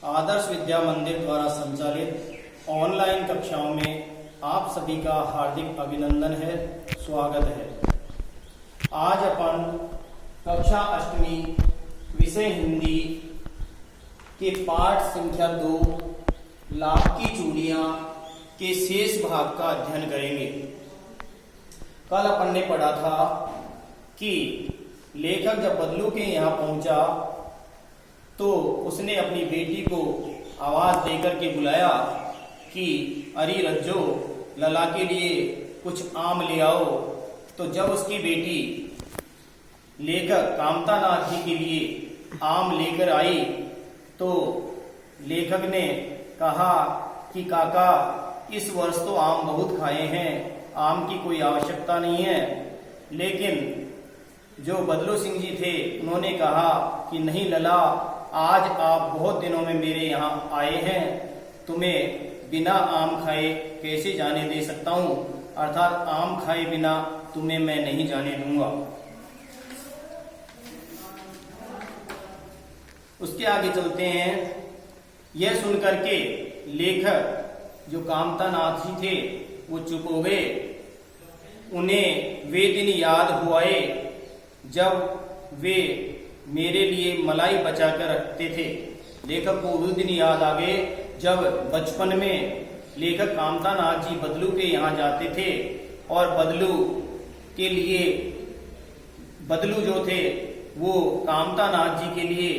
आदर्श विद्या मंदिर द्वारा संचालित ऑनलाइन कक्षाओं में आप सभी का हार्दिक अभिनंदन है, स्वागत है। आज अपन कक्षा अष्टमी विषय हिंदी के पाठ संख्या 2 लाख की चूड़ियां के शेष भाग का अध्ययन करेंगे। कल अपन ने पढ़ा था कि लेखक जब बदलू के यहाँ पहुंचा तो उसने अपनी बेटी को आवाज देकर के बुलाया कि अरे रज्जो, लला के लिए कुछ आम ले आओ। तो जब उसकी बेटी लेखक कामतानाथ जी के लिए आम लेकर आई तो लेखक ने कहा कि काका, इस वर्ष तो आम बहुत खाए हैं, आम की कोई आवश्यकता नहीं है। लेकिन जो बदलू सिंह जी थे उन्होंने कहा कि नहीं लला, आज आप बहुत दिनों में मेरे यहाँ आए हैं, तुम्हें बिना आम खाए कैसे जाने दे सकता हूँ, अर्थात आम खाए बिना तुम्हें मैं नहीं जाने दूंगा। उसके आगे चलते हैं। यह सुनकर के लेखक जो कामतानाथ जी थे वो चुप हो गए। उन्हें वे दिन याद हुए जब वे मेरे लिए मलाई बचा कर रखते थे। लेखक को वो दिन याद आ गए जब बचपन में लेखक कामतानाथ जी बदलू के यहाँ जाते थे और बदलू के लिए बदलू जो थे वो कामतानाथ जी के लिए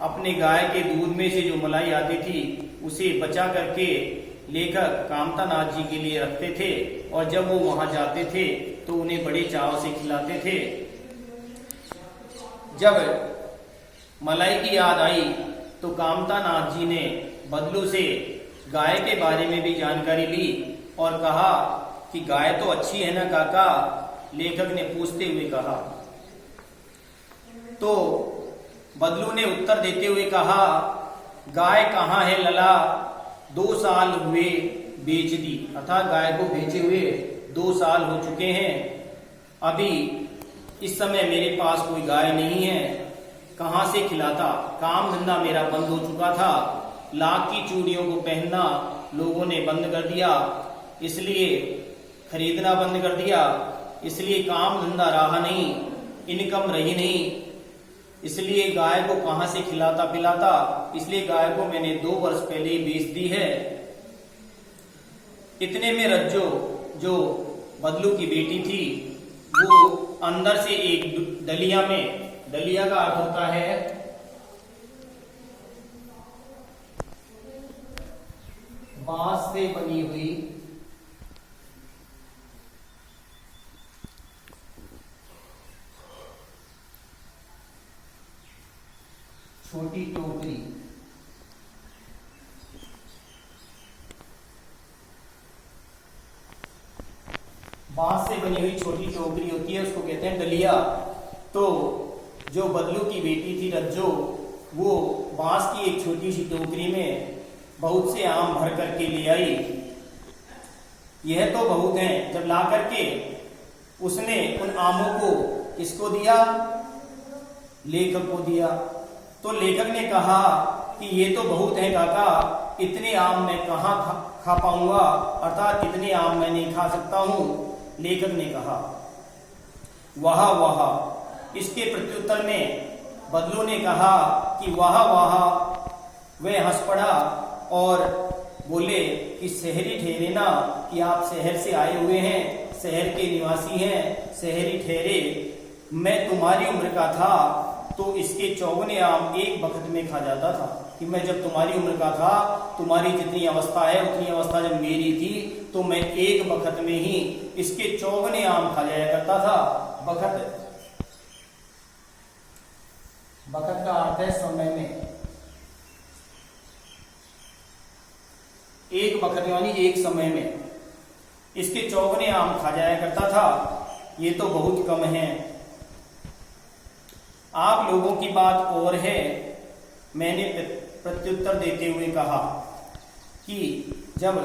अपने गाय के दूध में से जो मलाई आती थी उसे बचा करके लेखक कामतानाथ जी के लिए रखते थे और जब वो वहां जाते थे तो उन्हें बड़े चाव से खिलाते थे। जब मलाई की याद आई तो कामतानाथ जी ने बदलू से गाय के बारे में भी जानकारी ली और कहा कि गाय तो अच्छी है ना काका, लेखक ने पूछते हुए कहा। तो बदलू ने उत्तर देते हुए कहा, गाय कहाँ है लला, 2 साल हुए बेच दी, अर्थात गाय को बेचे हुए 2 साल हो चुके हैं। अभी इस समय मेरे पास कोई गाय नहीं है, कहां से खिलाता, काम धंधा मेरा बंद हो चुका था, लाख की चूड़ियों को पहनना लोगों ने बंद कर दिया, इसलिए खरीदना बंद कर दिया, इसलिए काम धंधा रहा नहीं, इनकम रही नहीं, इसलिए गाय को कहां से खिलाता पिलाता, इसलिए गाय को मैंने 2 वर्ष पहले ही बेच दी है। इतने में रज्जो जो बदलू की बेटी थी वो अंदर से एक डलिया में, डलिया का अर्थ होता है बांस से बनी हुई छोटी टोकरी, बांस से बनी हुई छोटी टोकरी होती है, उसको कहते हैं डलिया। तो जो बदलू की बेटी थी रज्जो, वो बांस की एक छोटी सी टोकरी में बहुत से आम भर करके ले आई। यह तो बहुत हैं। जब ला करके उसने उन आमों को किसको दिया, लेखक को दिया। तो लेखक ने कहा कि ये तो बहुत है काका, इतने आम मैं कहाँ खा पाऊंगा, अर्थात इतने आम मैं नहीं खा सकता हूं। लेखक ने कहा वाह वाह। इसके प्रत्युत्तर में बदलू ने कहा कि वाह वाह। वह हंस पड़ा और बोले कि शहरी ठहरे ना, कि आप शहर से आए हुए हैं, शहर के निवासी हैं, शहरी ठहरे। मैं तुम्हारी उम्र का था तो इसके 54 आम एक वक्त में खा जाता था। कि मैं जब तुम्हारी उम्र का था, तुम्हारी जितनी अवस्था है उतनी अवस्था जब मेरी थी, तो मैं एक वक्त में ही इसके 54 आम खा जाया करता था। वक्त, वक्त का अर्थ है समय में, एक वक्त यानी एक समय में इसके 54 आम खा जाया करता था। ये तो बहुत कम है। आप लोगों की बात और है। मैंने प्रत्युत्तर देते हुए कहा कि जब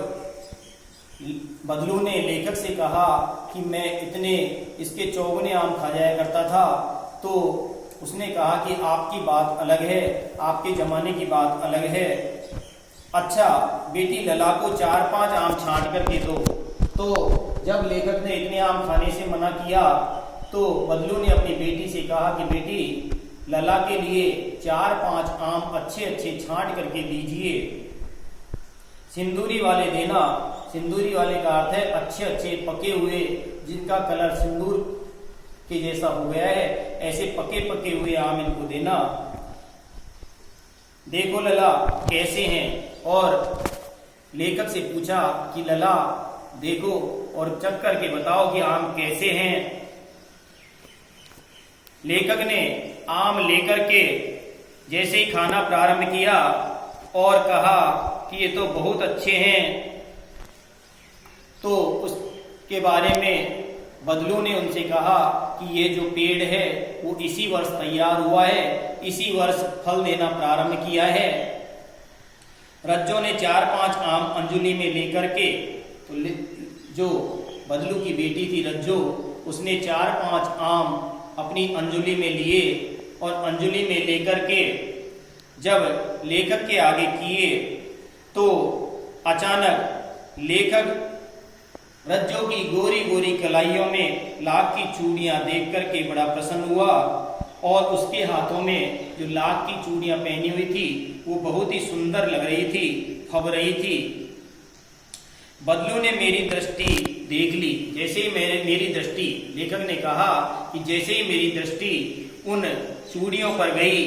बदलू ने लेखक से कहा कि मैं इतने इसके 54 आम खा जाया करता था, तो उसने कहा कि आपकी बात अलग है, आपके जमाने की बात अलग है। अच्छा बेटी लला को 4-5 आम छांट कर दे दो। तो जब लेखक ने इतने आम खाने से मना किया तो बदलू ने अपनी बेटी से कहा कि बेटी लला के लिए 4-5 आम अच्छे अच्छे छांट करके दीजिए, सिंदूरी वाले देना। सिंदूरी वाले का अर्थ है अच्छे अच्छे पके हुए, जिनका कलर सिंदूर के जैसा हो गया है, ऐसे पके पके हुए आम इनको देना। देखो लला कैसे हैं, और लेखक से पूछा कि लला देखो और चख करके बताओ कि आम कैसे हैं। लेखक ने आम लेकर के जैसे ही खाना प्रारंभ किया और कहा कि ये तो बहुत अच्छे हैं, तो उसके बारे में बदलू ने उनसे कहा कि ये जो पेड़ है वो इसी वर्ष तैयार हुआ है, इसी वर्ष फल देना प्रारंभ किया है। रज्जो ने 4-5 आम अंजुली में लेकर के, तो जो बदलू की बेटी थी रज्जो, उसने 4-5 आम अपनी अंजुली में लिए और अंजुली में लेकर के जब लेखक के आगे किए तो अचानक लेखक रज्जो की गोरी गोरी कलाइयों में लाख की चूड़ियां देख करके बड़ा प्रसन्न हुआ, और उसके हाथों में जो लाख की चूड़ियां पहनी हुई थी वो बहुत ही सुंदर लग रही थी, फब रही थी। बदलू ने मेरी दृष्टि देख ली, जैसे ही मेरी दृष्टि, लेखक ने कहा कि जैसे ही मेरी दृष्टि उन चूड़ियों पर गई,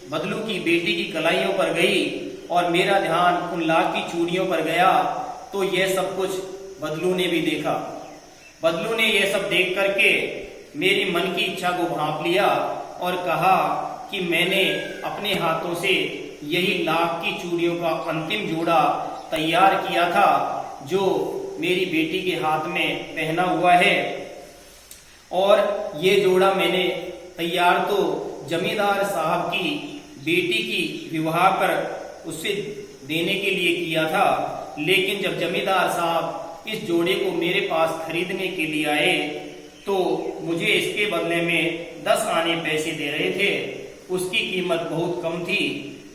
बदलू की बेटी की कलाइयों पर गई और मेरा ध्यान उन लाख की चूड़ियों पर गया, तो यह सब कुछ बदलू ने भी देखा। बदलू ने यह सब देख करके मेरी मन की इच्छा को भांप लिया और कहा कि मैंने अपने हाथों से यही लाख की चूड़ियों का अंतिम जोड़ा तैयार किया था, जो मेरी बेटी के हाथ में पहना हुआ है, और ये जोड़ा मैंने तैयार तो जमींदार साहब की बेटी की विवाह पर उससे देने के लिए किया था, लेकिन जब जमींदार साहब इस जोड़े को मेरे पास खरीदने के लिए आए तो मुझे इसके बदले में 10 आने पैसे दे रहे थे। उसकी कीमत बहुत कम थी,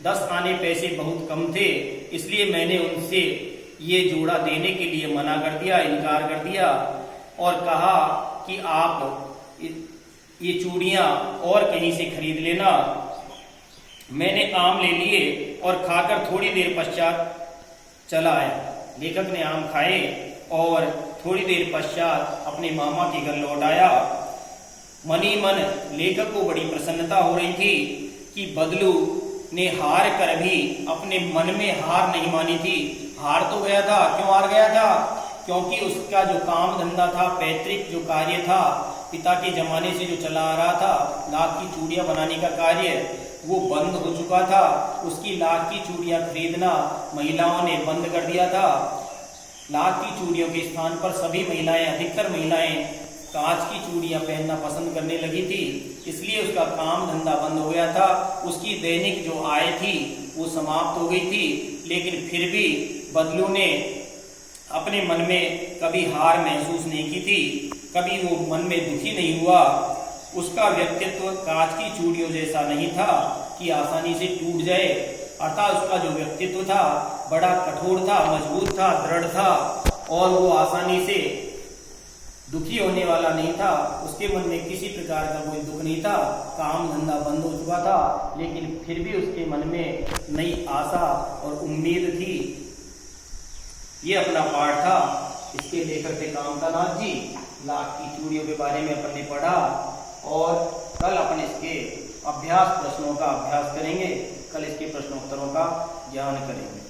10 आने पैसे बहुत कम थे, इसलिए मैंने उनसे ये जोड़ा देने के लिए मना कर दिया, इनकार कर दिया, और कहा कि आप ये चूड़ियां और कहीं से खरीद लेना। मैंने आम ले लिए और खाकर थोड़ी देर पश्चात चला आया। लेखक ने आम खाए और थोड़ी देर पश्चात अपने मामा के घर लौट आया। मनी मन लेखक को बड़ी प्रसन्नता हो रही थी कि बदलू ने हार कर भी अपने मन में हार नहीं मानी थी। हार तो गया था, क्यों हार गया था? क्योंकि उसका जो काम धंधा था, पैतृक जो कार्य था, पिता के जमाने से जो चला आ रहा था, लाख की चूड़ियां बनाने का कार्य, वो बंद हो चुका था। उसकी लाख की चूड़ियां खरीदना महिलाओं ने बंद कर दिया था। लाख की चूड़ियों के स्थान पर सभी महिलाएं, अधिकतर महिलाएं कांच की चूड़ियां पहनना पसंद करने लगी थी, इसलिए उसका काम धंधा बंद हो गया था। उसकी दैनिक जो आय थी वो समाप्त हो गई थी, लेकिन फिर भी बदलू ने अपने मन में कभी हार महसूस नहीं की थी, कभी वो मन में दुखी नहीं हुआ। उसका व्यक्तित्व कांच की चूड़ियों जैसा नहीं था कि आसानी से टूट जाए, अर्थात उसका जो व्यक्तित्व था बड़ा कठोर था, मजबूत था, दृढ़ था, और वो आसानी से दुखी होने वाला नहीं था। उसके मन में किसी प्रकार का कोई दुख नहीं था। काम धंधा बंद हो चुका था, लेकिन फिर भी उसके मन में नई आशा और उम्मीद थी। ये अपना पाठ था। इसके लेखक थे कामता नाथ जी। लाख की चूड़ियों के बारे में अपन ने पढ़ा, और कल अपन इसके अभ्यास प्रश्नों का अभ्यास करेंगे। कल इसके प्रश्नोत्तरों का ज्ञान करेंगे।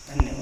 धन्यवाद।